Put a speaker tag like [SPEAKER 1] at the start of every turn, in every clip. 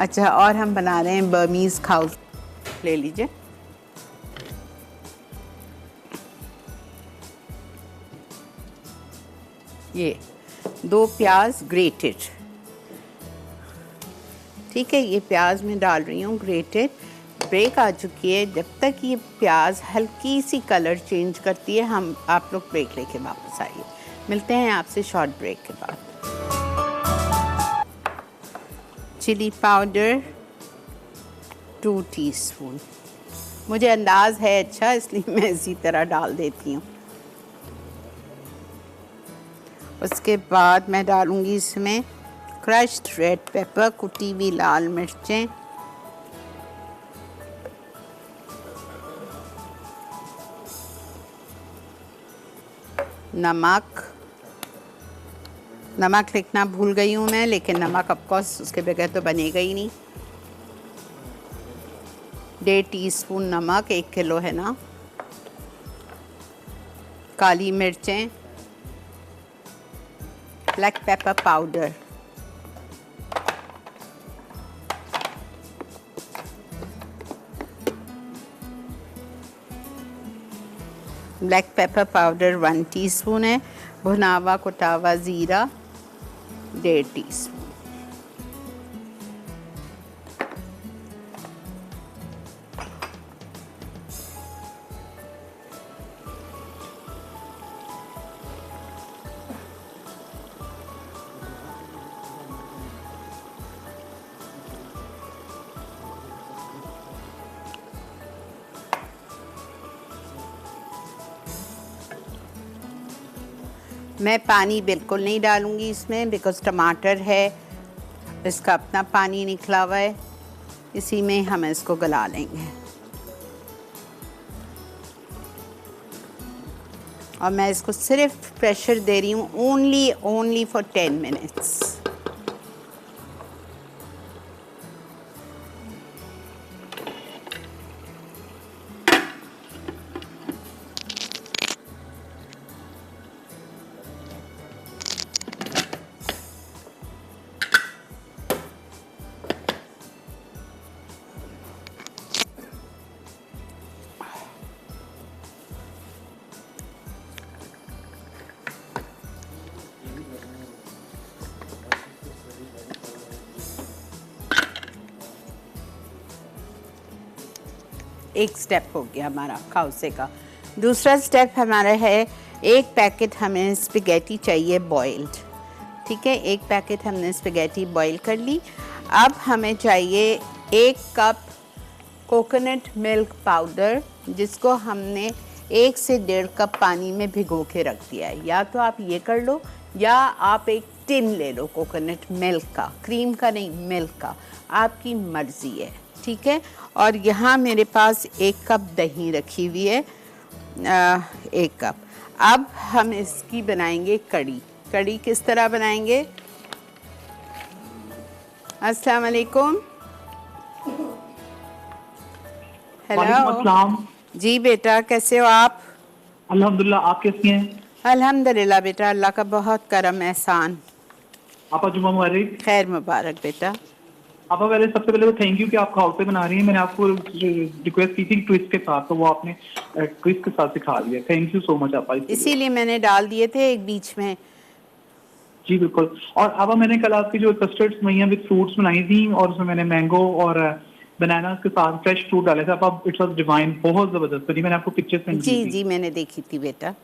[SPEAKER 1] अच्छा, और हम बना रहे हैं बर्मीज़ खाउस। ले लीजिए। ये 2 प्याज ग्रेटेड, ठीक है। ये प्याज मैं डाल रही हूँ ग्रेटेड। ब्रेक आ चुकी है। जब तक ये प्याज हल्की सी कलर चेंज करती है, हम आप लोग ब्रेक लेके वापस आइए। मिलते हैं आपसे शॉर्ट ब्रेक के बाद। Chilli powder 2 teaspoon. मुझे अंदाज़ है अच्छा, इसलिए मैं इसी तरह डाल देती हूँ। उसके बाद मैं डालूँगी इसमें क्रश्ड रेड पेपर, कुटी हुई लाल मिर्चें, नमक। नमक लिखना भूल गई हूँ मैं, लेकिन नमक ऑफ कोर्स उसके बगैर तो बनेगा ही नहीं। 1.5 टीस्पून नमक, 1 किलो है ना। काली मिर्चें, black pepper powder, black pepper powder 1 teaspoon है। भुनावा कुटावा ज़ीरा 1.5 टीस्पून। मैं पानी बिल्कुल नहीं डालूँगी इसमें, बिकॉज़ टमाटर है, इसका अपना पानी निकला हुआ है। इसी में हम इसको गला लेंगे। और मैं इसको सिर्फ प्रेशर दे रही हूँ, ओनली फॉर 10 मिनट्स। एक स्टेप हो गया हमारा खाउसे का। दूसरा स्टेप हमारा है, 1 पैकेट हमें स्पेगेटी चाहिए बॉइल्ड, ठीक है। 1 पैकेट हमने स्पेगेटी बॉईल कर ली। अब हमें चाहिए 1 कप कोकोनट मिल्क पाउडर, जिसको हमने 1 से 1.5 कप पानी में भिगो के रख दिया है। या तो आप ये कर लो, या आप एक टिन ले लो कोकोनट मिल्क का, क्रीम का नहीं, मिल्क का, आपकी मर्ज़ी है, ठीक है। और यहाँ मेरे पास 1 कप दही रखी हुई है, 1 कप। अब हम इसकी बनाएंगे कड़ी। कड़ी किस तरह बनाएंगे? अस्सलाम वालेकुम। हेलो जी बेटा, कैसे हो आप?
[SPEAKER 2] अल्हम्दुलिल्लाह, आप कैसी हैं?
[SPEAKER 1] अल्हम्दुलिल्लाह बेटा, अल्लाह का बहुत करम एहसान।
[SPEAKER 2] आपा जुम्मा मुबारक।
[SPEAKER 1] खैर मुबारक बेटा।
[SPEAKER 2] आपा पहले सबसे पहले तो थैंक यू कि आप खाउसे बना रही हैं। मैंने आपको रिक्वेस्ट की थी ट्विस्ट के साथ, तो वो आपने ट्विस्ट के साथ सिखा दिया। थैंक यू सो मच आपा।
[SPEAKER 1] इसीलिए मैंने डाल दिए थे एक बीच में।
[SPEAKER 2] जी बिल्कुल। और आपा मैंने कल आपकी जो कस्टर्ड्स मैया विद फ्रूट्स बनाई थी, और उसमें मैंने मैंगो और बनाना के साथ फ्रेश फ्रूट डाले थे। आप इट्स वाज डिवाइन, बहुत जबरदस्त थी। मैंने आपको पिक्चर सेंड की थी।
[SPEAKER 1] जी मैंने देखी थी बेटा।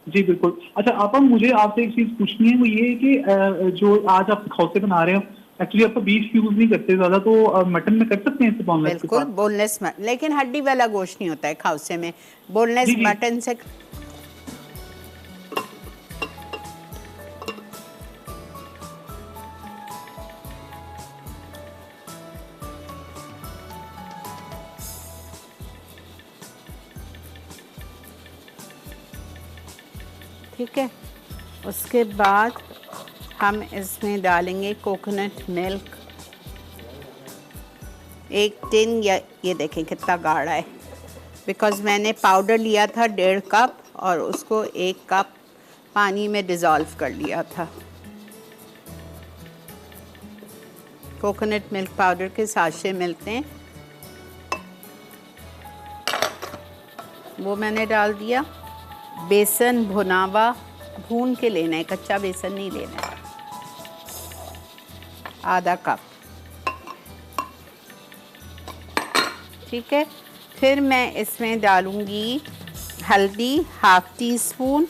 [SPEAKER 2] जी बिल्कुल। अच्छा आपा, मुझे आपसे एक चीज पूछनी है, वो ये है कि जो आज आप खाउसे बना रहे हो, एक्चुअली आप तो बीफ यूज नहीं करते ज्यादा, तो मटन में कर सकते हैं इसे बोनलेस के
[SPEAKER 1] बिल्कुल
[SPEAKER 2] साथ?
[SPEAKER 1] बोनलेस, लेकिन हड्डी वाला गोश्त नहीं होता है खाउसे में। बोनलेस
[SPEAKER 2] जी जी।
[SPEAKER 1] मटन से ठीक है। उसके बाद हम इसमें डालेंगे कोकोनट मिल्क, 1 टिन, या ये देखें कितना गाढ़ा है, बिकॉज़ मैंने पाउडर लिया था 1.5 कप और उसको 1 कप पानी में डिज़ोल्व कर लिया था। कोकोनट मिल्क पाउडर के साशे मिलते हैं, वो मैंने डाल दिया। बेसन भुनावा भून के लेना है, कच्चा बेसन नहीं लेना है, आधा कप। ठीक है, फिर मैं इसमें डालूंगी हल्दी half tea spoon,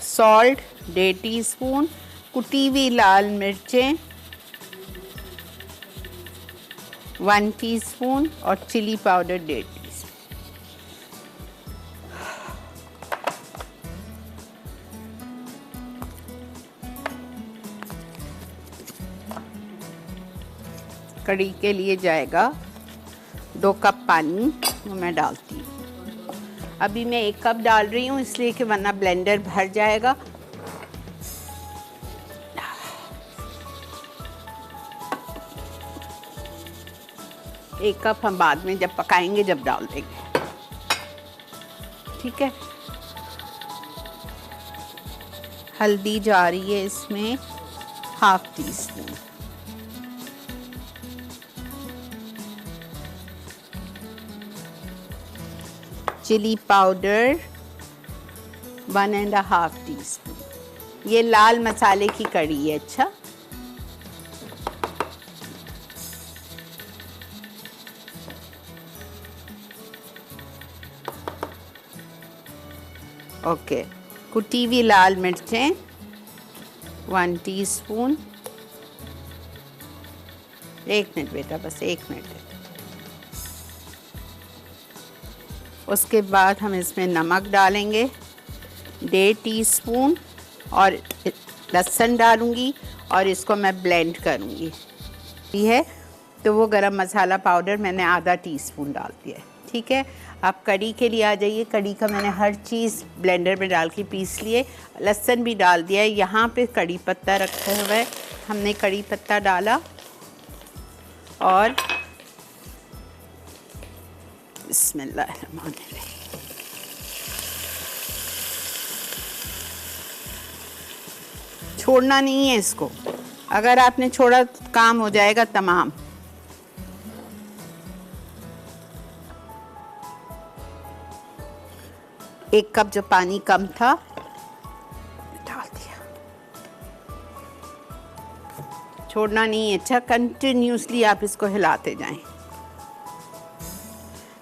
[SPEAKER 1] salt 1.5 teaspoon, कुटी हुई लाल मिर्चें 1 टीस्पून और चिली पाउडर 1.5 टीस्पून। कड़ी के लिए जाएगा 2 कप पानी, वो मैं डालती हूँ। अभी मैं 1 कप डाल रही हूँ इसलिए कि वरना ब्लेंडर भर जाएगा। एक कप हम बाद में जब पकाएंगे जब डाल देंगे। ठीक है, हल्दी जा रही है इसमें half teaspoon, chilli powder 1.5 teaspoon. ये लाल मसाले की कड़ी है। अच्छा, ओके। कुटी हुई लाल मिर्चें 1 टीस्पून। 1 मिनट बेटा, बस 1 मिनट। उसके बाद हम इसमें नमक डालेंगे 1.5 टीस्पून और लहसुन डालूंगी और इसको मैं ब्लेंड करूंगी। ये है तो वो गरम मसाला पाउडर मैंने आधा टीस्पून डाल दिया है। ठीक है, आप कड़ी के लिए आ जाइए। कड़ी का मैंने हर चीज़ ब्लेंडर में डाल के पीस लिए, लहसुन भी डाल दिया है। यहाँ पे कड़ी पत्ता रखा हुआ है, हमने कड़ी पत्ता डाला और बिस्मिल्लाहिर्रहमानिर्रहीम। छोड़ना नहीं है इसको, अगर आपने छोड़ा तो काम हो जाएगा तमाम। एक कप जो पानी कम था डाल दिया। छोड़ना नहीं है। अच्छा, कंटिन्यूसली आप इसको हिलाते जाएं,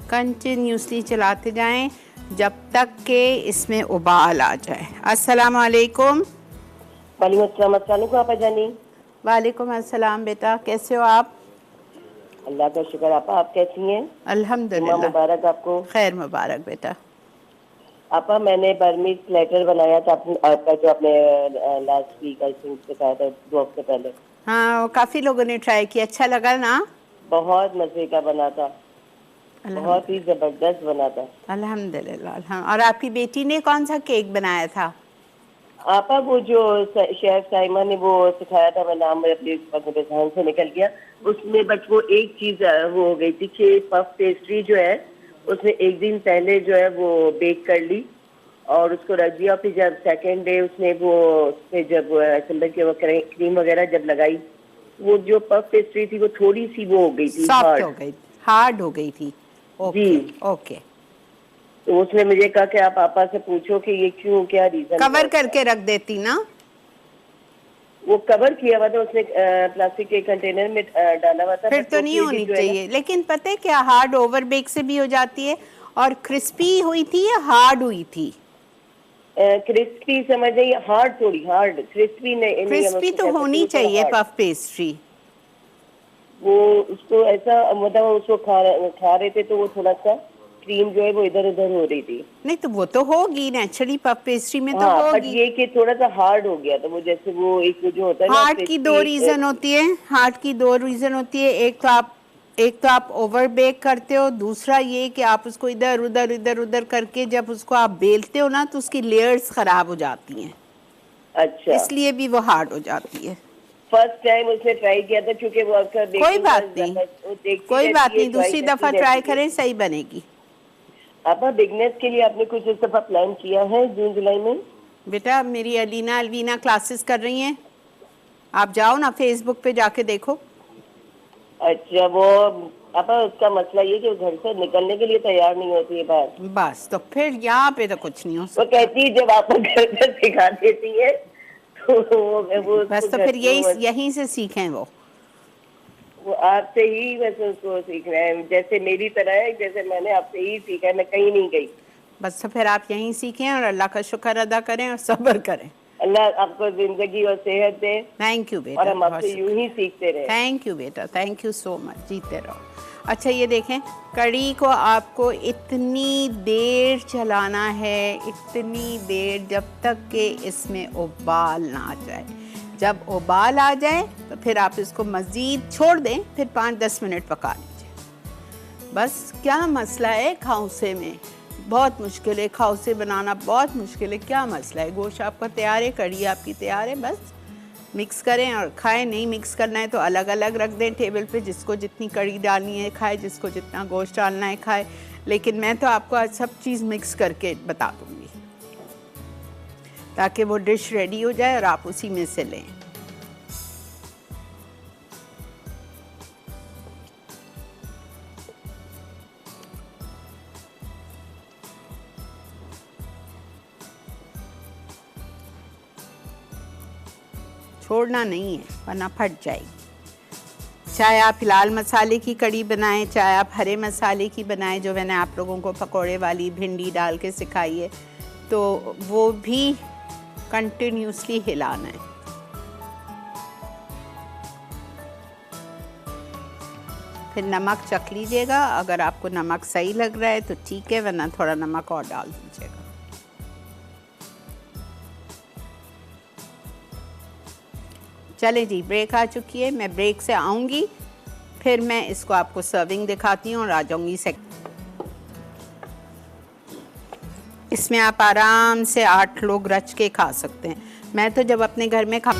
[SPEAKER 1] कंटिन्यूसली चलाते जाएं जब तक के इसमें उबाल आ जाए। अस्सलाम वालेकुम।
[SPEAKER 3] वालेकुम अस्सलाम। अस्सलाम वालेकुम आपा जानी।
[SPEAKER 1] वालेकुम अस्सलाम बेटा, कैसे हो आप?
[SPEAKER 3] अल्लाह का शुक्र। आपा आप कैसी हैं?
[SPEAKER 1] अल्हम्दुलिल्लाह।
[SPEAKER 3] मुबारक आपको।
[SPEAKER 1] खैर मुबारक बेटा।
[SPEAKER 3] आपा मैंने बर्मीज प्लेटर बनाया था आपका जो आपने लास्ट वीक आई थिंक बताया था 2 हफ्ते पहले।
[SPEAKER 1] हाँ, काफ़ी लोगों ने ट्राई किया, अच्छा लगा ना?
[SPEAKER 3] बहुत मजे का बना था, बहुत ही जबरदस्त बना था।
[SPEAKER 1] अल्हम्दुलिल्लाह। और आपकी बेटी ने कौन सा केक बनाया था?
[SPEAKER 3] आपा वो जो शेफ साइमा ने वो सिखाया था, मैं नाम अपने ध्यान से निकल गया, उसमें बस वो एक चीज वो हो गई थी कि पफ पेस्ट्री जो है उसने एक दिन पहले जो है वो बेक कर ली और उसको रख दिया। फिर जब सेकेंड डे उसने वो उसमें जब असेंबल के वो क्रीम वगैरह जब लगाई, वो जो पफ पेस्ट्री थी वो थोड़ी सी वो हो गई थी,
[SPEAKER 1] सॉफ्ट हो गई, हार्ड हो गई थी। ओके,
[SPEAKER 3] जी
[SPEAKER 1] ओके।
[SPEAKER 3] तो उसने मुझे कहा कि आप पापा से पूछो कि ये क्यों, क्या रीजन।
[SPEAKER 1] कवर करके रख देती ना।
[SPEAKER 3] वो कवर किया हुआ था उसने, प्लास्टिक के कंटेनर में डाला हुआ था।
[SPEAKER 1] फिर तो नहीं होनी चाहिए, लेकिन पता है क्या, हार्ड ओवर बेक से भी हो जाती है। और क्रिस्पी हुई थी या हार्ड हुई थी?
[SPEAKER 3] क्रिस्पी समझ जाइए, हार्ड थोड़ी, हार्ड क्रिस्पी नहीं।
[SPEAKER 1] क्रिस्पी तो होनी चाहिए पफ पेस्ट्री।
[SPEAKER 3] वो उसको ऐसा मतलब उसको खा रहे थे तो वो थोड़ा सा क्रीम जो है वो इधर उधर हो रही थी।
[SPEAKER 1] नहीं तो वो तो होगी नेचुरली, पफ पेस्ट्री में तो
[SPEAKER 3] हाँ, बट
[SPEAKER 1] होगी।
[SPEAKER 3] ये कि थोड़ा सा हार्ड हो गया तो वो जैसे वो एक जो होता है
[SPEAKER 1] हार्ड की 2 रीजन होती है, हार्ड की 2 रीजन होती है। एक तो आप ओवर बेक करते हो, दूसरा ये कि आप उसको इधर उधर करके जब उसको आप बेलते हो ना तो उसकी लेयर्स खराब हो जाती हैं।
[SPEAKER 3] अच्छा,
[SPEAKER 1] इसलिए भी वो हार्ड हो जाती है।
[SPEAKER 3] फर्स्ट टाइम उसने ट्राई किया था क्योंकि वो अक्सर
[SPEAKER 1] कोई बात नहीं, दूसरी दफा ट्राई करें, सही बनेगी।
[SPEAKER 3] अब बिगनेस के लिए आपने कुछ इस दफा प्लान किया है जून जुलाई में?
[SPEAKER 1] बेटा मेरी अलवीना क्लासेस कर रही हैं, आप जाओ ना फेसबुक पे जाके देखो,
[SPEAKER 3] अच्छा, वो आपा उसका मसला ये कि वो घर से निकलने के लिए तैयार नहीं होती है बाहर।
[SPEAKER 1] बस तो फिर यहाँ पे तो कुछ नहीं हो
[SPEAKER 3] वो
[SPEAKER 1] सकता।
[SPEAKER 3] कहती है जब आप घर पे सिखा देती है तो वो उसको
[SPEAKER 1] बस तो
[SPEAKER 3] घर
[SPEAKER 1] फिर
[SPEAKER 3] वो
[SPEAKER 1] यहीं से सीखें
[SPEAKER 3] वो आपसे ही बस उसको सीखना है, जैसे मेरी तरह है, जैसे मैंने आपसे ही सीखा है, मैं कहीं नहीं गई।
[SPEAKER 1] बस तो फिर आप यहीं सीखें और अल्लाह का शुक्र अदा करें और सब्र करें।
[SPEAKER 3] अल्लाह आपको जिंदगी और सेहत दे
[SPEAKER 1] थैंक यू
[SPEAKER 3] और
[SPEAKER 1] बेटा,
[SPEAKER 3] हम
[SPEAKER 1] बहुत
[SPEAKER 3] आपसे यूं ही सीखते रहे।
[SPEAKER 1] थैंक यू बेटा, थैंक यू सो मच, जीते रहो। अच्छा ये देखें, कढ़ी को आपको इतनी देर चलाना है, इतनी देर जब तक कि इसमें उबाल ना आ जाए। जब उबाल आ जाए तो फिर आप इसको मज़ीद छोड़ दें, फिर 5-10 मिनट पका लीजिए। बस क्या मसला है खाउसे में, बहुत मुश्किल है खाउसे बनाना, बहुत मुश्किल है। क्या मसला है, गोश्त आपका तैयार है, कढ़ी आपकी तैयार है, बस मिक्स करें और खाएं। नहीं मिक्स करना है तो अलग अलग रख दें टेबल पे, जिसको जितनी कढ़ी डालनी है खाए, जिसको जितना गोश्त डालना है खाए। लेकिन मैं तो आपको आज सब चीज़ मिक्स करके बता दूंगी ताकि वो डिश रेडी हो जाए और आप उसी में से लें। छोड़ना नहीं है वरना फट जाएगी। चाहे आप लाल मसाले की कढ़ी बनाएं, चाहे आप हरे मसाले की बनाएं, जो मैंने आप लोगों को पकोड़े वाली भिंडी डाल के सिखाई है, तो वो भी कंटिन्यूसली हिलाना है। फिर नमक चख लीजिएगा, अगर आपको नमक सही लग रहा है तो ठीक है, वरना थोड़ा नमक और डाल दीजिएगा। चले जी, ब्रेक आ चुकी है, मैं ब्रेक से आऊँगी फिर मैं इसको आपको सर्विंग दिखाती हूँ और आ जाऊँगी इसमें आप आराम से 8 लोग रच के खा सकते हैं। मैं तो जब अपने घर में खा